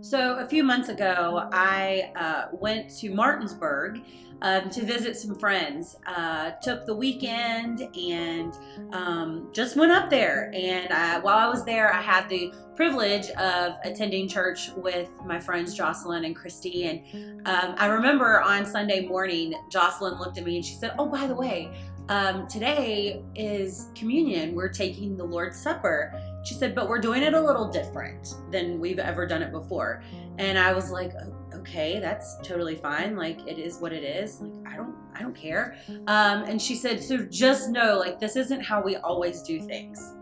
So a few months ago, I went to Martinsburg to visit some friends. Took the weekend and just went up there. And while I was there, I had the privilege of attending church with my friends Jocelyn and Christy. And I remember on Sunday morning, Jocelyn looked at me and she said, "Oh, by the way, today is communion. We're taking the Lord's Supper." She said, "But we're doing it a little different than we've ever done it before." And I was like, "Okay, that's totally fine. Like, it is what it is. Like, I don't care." And she said, "So just know, like, this isn't how we always do things."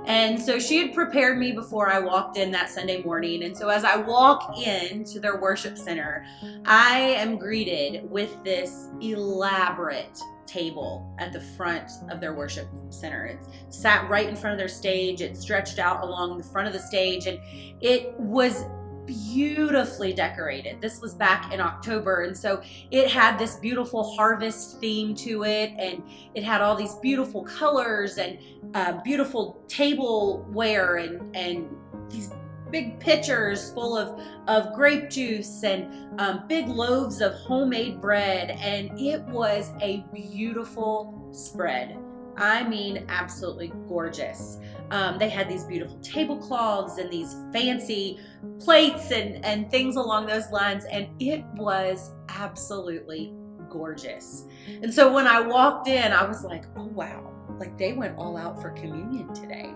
And so she had prepared me before I walked in that Sunday morning. And so as I walk into their worship center, I am greeted with this elaborate table at the front of their worship center. It's sat right in front of their stage. It stretched out along the front of the stage, and it was beautifully decorated. This was back in October, and so it had this beautiful harvest theme to it, and it had all these beautiful colors and beautiful tableware and these big pitchers full of grape juice and big loaves of homemade bread, and it was a beautiful spread. I mean, absolutely gorgeous. They had these beautiful tablecloths and these fancy plates and things along those lines, and it was absolutely gorgeous. And so when I walked in, I was like, "Oh wow, like they went all out for communion today."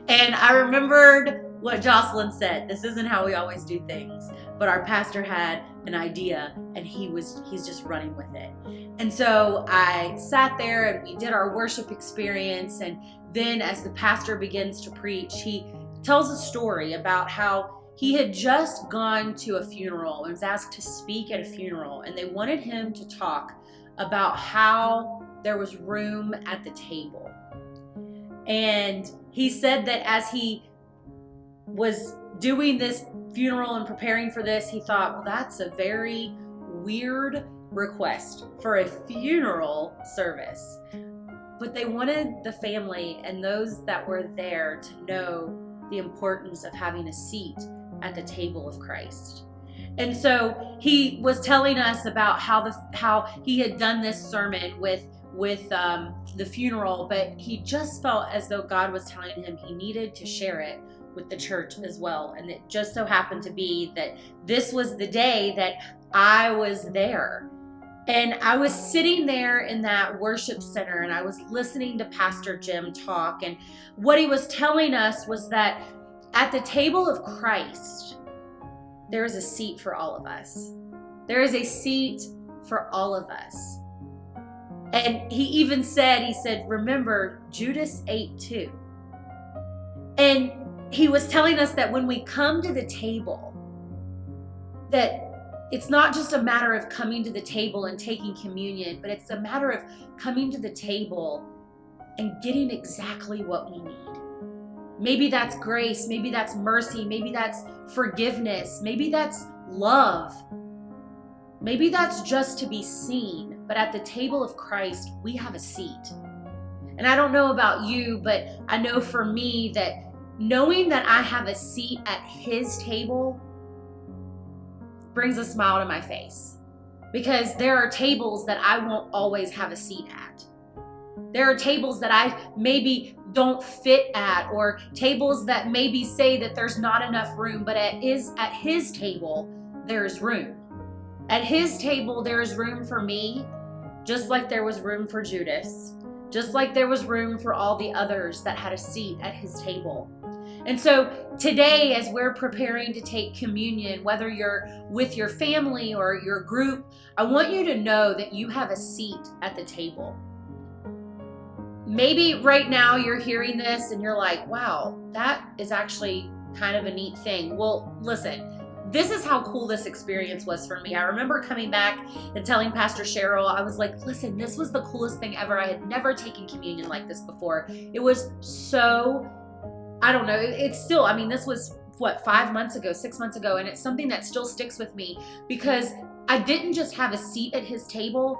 And I remembered what Jocelyn said. This isn't how we always do things, but our pastor had an idea and he's just running with it. And so I sat there and we did our worship experience, and then as the pastor begins to preach, he tells a story about how he had just gone to a funeral and was asked to speak at a funeral, and they wanted him to talk about how there was room at the table. And he said that as he was doing this funeral and preparing for this, he thought, well, that's a very weird request for a funeral service. But they wanted the family and those that were there to know the importance of having a seat at the table of Christ. And so he was telling us about how he had done this sermon with the funeral, but he just felt as though God was telling him he needed to share it with the church as well. And it just so happened to be that this was the day that I was there. And I was sitting there in that worship center and I was listening to Pastor Jim talk. And what he was telling us was that at the table of Christ, there is a seat for all of us. There is a seat for all of us. And he said, remember, Judas ate too. And he was telling us that when we come to the table, that it's not just a matter of coming to the table and taking communion, but it's a matter of coming to the table and getting exactly what we need. Maybe that's grace, maybe that's mercy, maybe that's forgiveness, maybe that's love. Maybe that's just to be seen, but at the table of Christ, we have a seat. And I don't know about you, but I know for me that knowing that I have a seat at his table brings a smile to my face, because there are tables that I won't always have a seat at. There are tables that I maybe don't fit at, or tables that maybe say that there's not enough room, but at his table, there's room. At his table, there is room for me, just like there was room for Judas, just like there was room for all the others that had a seat at his table. And so today, as we're preparing to take communion, whether you're with your family or your group, I want you to know that you have a seat at the table. Maybe right now you're hearing this and you're like, wow, that is actually kind of a neat thing. Well, listen, this is how cool this experience was for me. I remember coming back and telling Pastor Cheryl, I was like, listen, this was the coolest thing ever. I had never taken communion like this before. It was so, I don't know, it's still, I mean, this was 5 months ago, 6 months ago, and it's something that still sticks with me, because I didn't just have a seat at his table,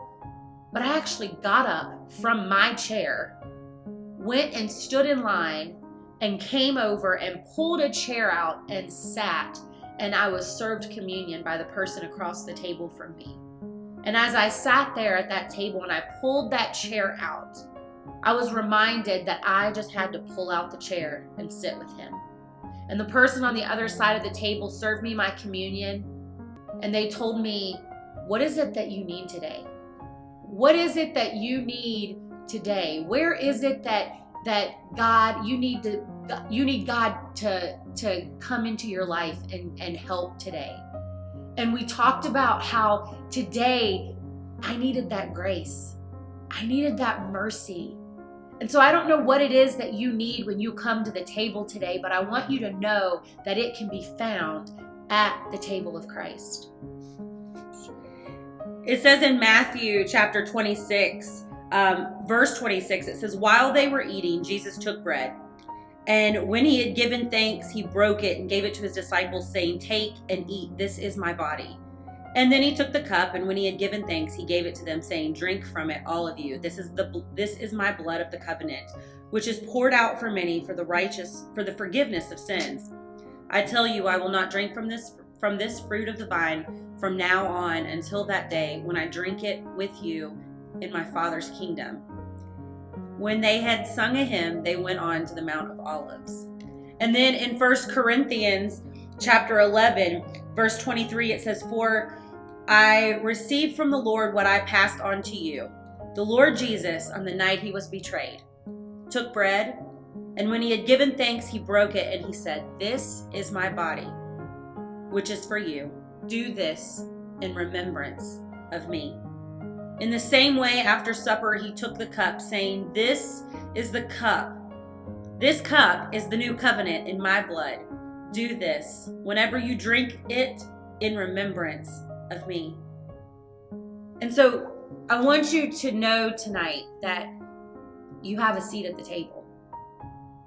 but I actually got up from my chair, went and stood in line, and came over and pulled a chair out and sat and I was served communion by the person across the table from me. And as I sat there at that table and I pulled that chair out, I was reminded that I just had to pull out the chair and sit with him. And the person on the other side of the table served me my communion, and they told me, what is it that you need today? What is it that you need today? Where is it that God, you need God to come into your life and help today? And we talked about how today I needed that grace. I needed that mercy. And so I don't know what it is that you need when you come to the table today, but I want you to know that it can be found at the table of Christ. It says in Matthew chapter 26, verse 26, it says, while they were eating, Jesus took bread. And when he had given thanks, he broke it and gave it to his disciples, saying, take and eat, this is my body. And then he took the cup, and when he had given thanks, he gave it to them, saying, drink from it, all of you. This is my blood of the covenant, which is poured out for many for the forgiveness of sins. I tell you, I will not drink from this fruit of the vine from now on until that day when I drink it with you in my Father's kingdom. When they had sung a hymn, they went on to the Mount of Olives. And then in 1 Corinthians chapter 11, verse 23, it says, for I received from the Lord what I passed on to you. The Lord Jesus, on the night he was betrayed, took bread, and when he had given thanks, he broke it, and he said, this is my body, which is for you. Do this in remembrance of me. In the same way, after supper, he took the cup, saying, this is the cup. This cup is the new covenant in my blood. Do this whenever you drink it in remembrance of me. And so I want you to know tonight that you have a seat at the table.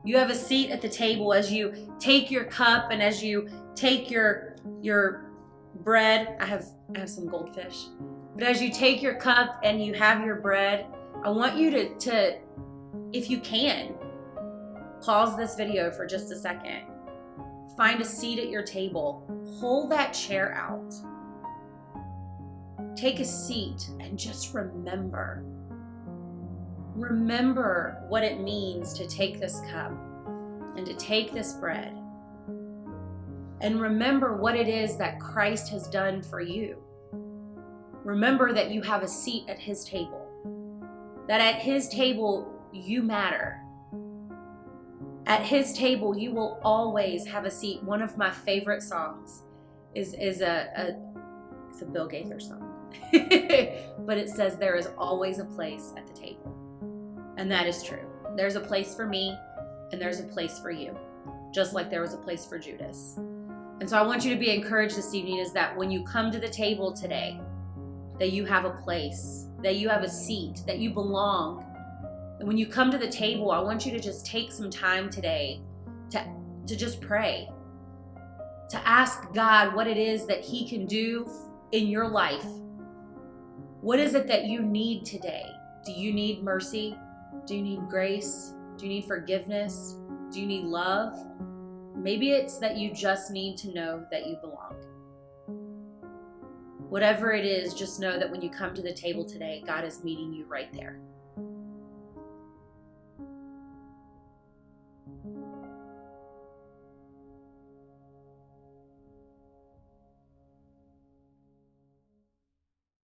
You have a seat at the table as you take your cup and as you take your bread. I have some goldfish. But as you take your cup and you have your bread, I want you to, if you can, pause this video for just a second. Find a seat at your table. Pull that chair out. Take a seat and just remember. Remember what it means to take this cup and to take this bread. And remember what it is that Christ has done for you. Remember that you have a seat at his table. That at his table, you matter. At his table, you will always have a seat. One of my favorite songs is a Bill Gaither song. But it says there is always a place at the table. And that is true. There's a place for me and there's a place for you. Just like there was a place for Judas. And so I want you to be encouraged this evening is that when you come to the table today, that you have a place, that you have a seat, that you belong. And when you come to the table, I want you to just take some time today to just pray, to ask God what it is that he can do in your life. What is it that you need today? Do you need mercy? Do you need grace? Do you need forgiveness? Do you need love? Maybe it's that you just need to know that you belong. Whatever it is, just know that when you come to the table today, God is meeting you right there.